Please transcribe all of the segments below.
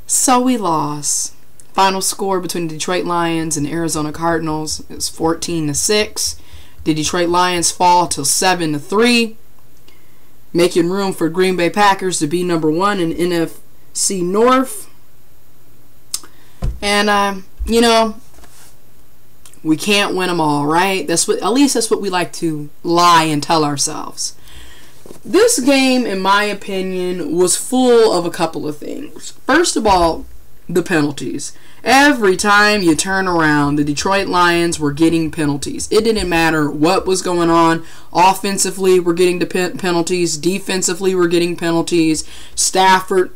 So we lost. Final score between the Detroit Lions and Arizona Cardinals is 14-6. The Detroit Lions fall to 7-3, making room for Green Bay Packers to be number 1 in NFC North. And you know, we can't win them all, right? At least that's what we like to lie and tell ourselves. This game, in my opinion, was full of a couple of things. First of all, the penalties. Every time you turn around, the Detroit Lions were getting penalties. It didn't matter what was going on. Offensively, we're getting the penalties. Defensively, we're getting penalties. Stafford,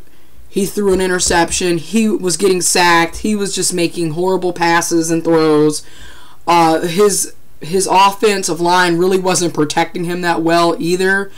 he threw an interception. He was getting sacked. He was just making horrible passes and throws. His offensive line really wasn't protecting him that well either.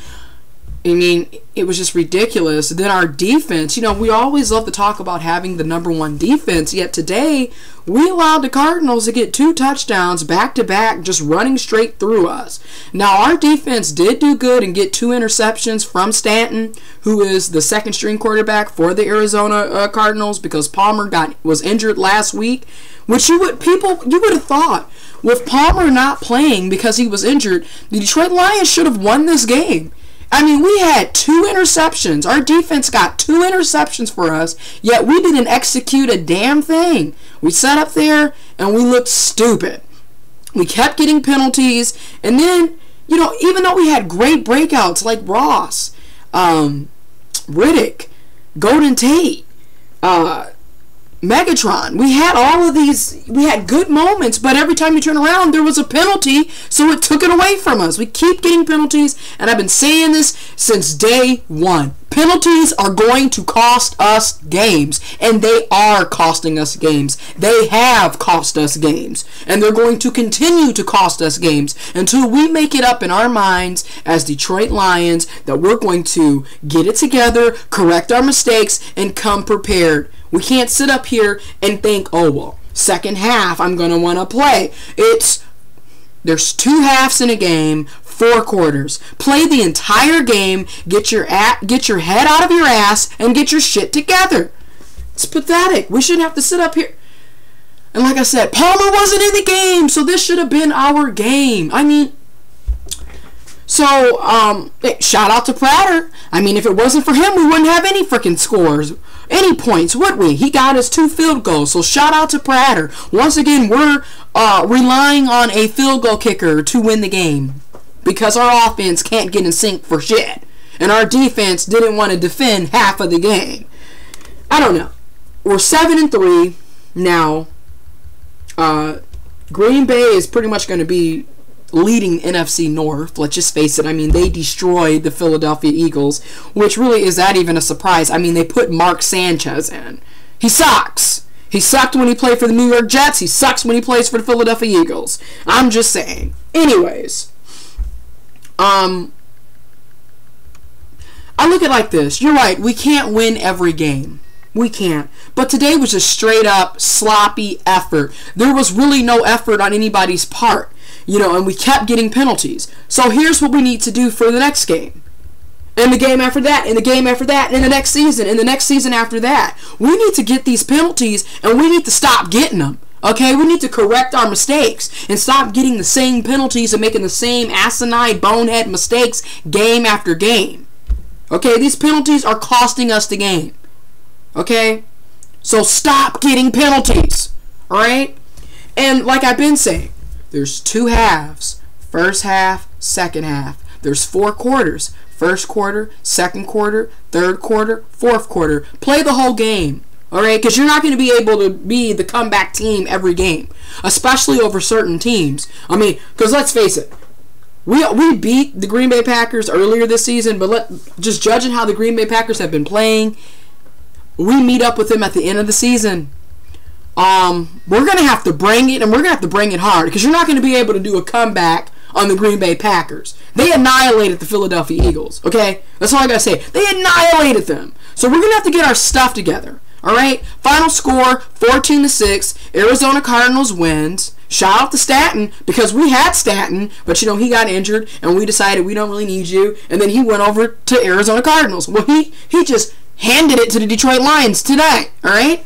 I mean, it was just ridiculous. Then our defense, you know, we always love to talk about having the number 1 defense, yet today we allowed the Cardinals to get 2 touchdowns back-to-back just running straight through us. Now, our defense did do good and get 2 interceptions from Stanton, who is the second-string quarterback for the Arizona Cardinals, because Palmer was injured last week, which you would have thought, with Palmer not playing because he was injured, the Detroit Lions should have won this game. I mean, we had 2 interceptions. Our defense got 2 interceptions for us, yet we didn't execute a damn thing. We sat up there and we looked stupid. We kept getting penalties, and then, you know, even though we had great breakouts like Ross, Riddick, Golden Tate, Megatron, we had all of these, we had good moments, but every time you turn around, there was a penalty, so it took it away from us. We keep getting penalties, and I've been saying this since day 1. Penalties are going to cost us games, and they are costing us games. They have cost us games, and they're going to continue to cost us games until we make it up in our minds as Detroit Lions that we're going to get it together, correct our mistakes, and come prepared. We can't sit up here and think, oh, well, second half I'm going to want to play. There's 2 halves in a game, 4 quarters. Play the entire game, get your head out of your ass, and get your shit together. It's pathetic. We shouldn't have to sit up here. And like I said, Palmer wasn't in the game, so this should have been our game. I mean, so, shout out to Prater. I mean, if it wasn't for him, we wouldn't have any freaking scores, any points, would we? He got his 2 field goals, so shout out to Prater. Once again, we're relying on a field goal kicker to win the game because our offense can't get in sync for shit, and our defense didn't want to defend half of the game. I don't know. We're 7-3 now. Green Bay is pretty much going to be leading NFC North. Let's just face it. I mean, they destroyed the Philadelphia Eagles, which really is that even a surprise? I mean, they put Mark Sanchez in. He sucks. He sucked when he played for the New York Jets. He sucks when he plays for the Philadelphia Eagles. I'm just saying. Anyways, I look at it like this. You're right. We can't win every game. We can't. But today was a straight up sloppy effort. There was really no effort on anybody's part. You know, and we kept getting penalties. So here's what we need to do for the next game. And the game after that, and the game after that, and the next season, and the next season after that. We need to get these penalties, and we need to stop getting them. Okay, we need to correct our mistakes and stop getting the same penalties and making the same asinine bonehead mistakes game after game. Okay, these penalties are costing us the game. Okay? So stop getting penalties. Alright? And like I've been saying, there's 2 halves. First half, second half. There's 4 quarters. First quarter, second quarter, third quarter, fourth quarter. Play the whole game. Alright? Because you're not going to be able to be the comeback team every game. Especially over certain teams. I mean, because let's face it. We beat the Green Bay Packers earlier this season, but just judging how the Green Bay Packers have been playing, we meet up with them at the end of the season. We're going to have to bring it, and we're going to have to bring it hard, because you're not going to be able to do a comeback on the Green Bay Packers. They annihilated the Philadelphia Eagles, okay? That's all I got to say. They annihilated them. So we're going to have to get our stuff together, all right? Final score, 14-6. Arizona Cardinals wins. Shout out to Stanton, because we had Stanton, but, you know, he got injured, and we decided we don't really need you, and then he went over to Arizona Cardinals. Well, he just handed it to the Detroit Lions tonight. All right.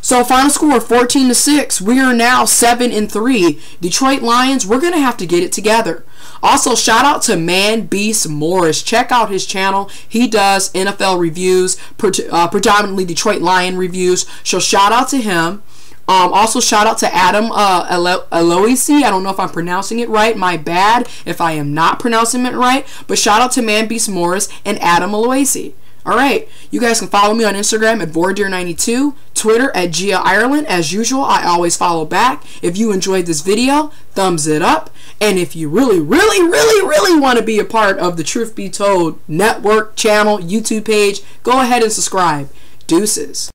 So final score 14-6. We are now 7-3. Detroit Lions, we're going to have to get it together. Also, shout out to Man Beast Morris. Check out his channel. He does NFL reviews, predominantly Detroit Lion reviews. So shout out to him. Also, shout out to Adam Aloisi. I don't know if I'm pronouncing it right. My bad if I am not pronouncing it right. But shout out to Man Beast Morris and Adam Aloisi. Alright, you guys can follow me on Instagram at Vordeer92, Twitter at Gia Ireland. As usual, I always follow back. If you enjoyed this video, thumbs it up. And if you really want to be a part of the Truth Be Told network, channel, YouTube page, go ahead and subscribe. Deuces.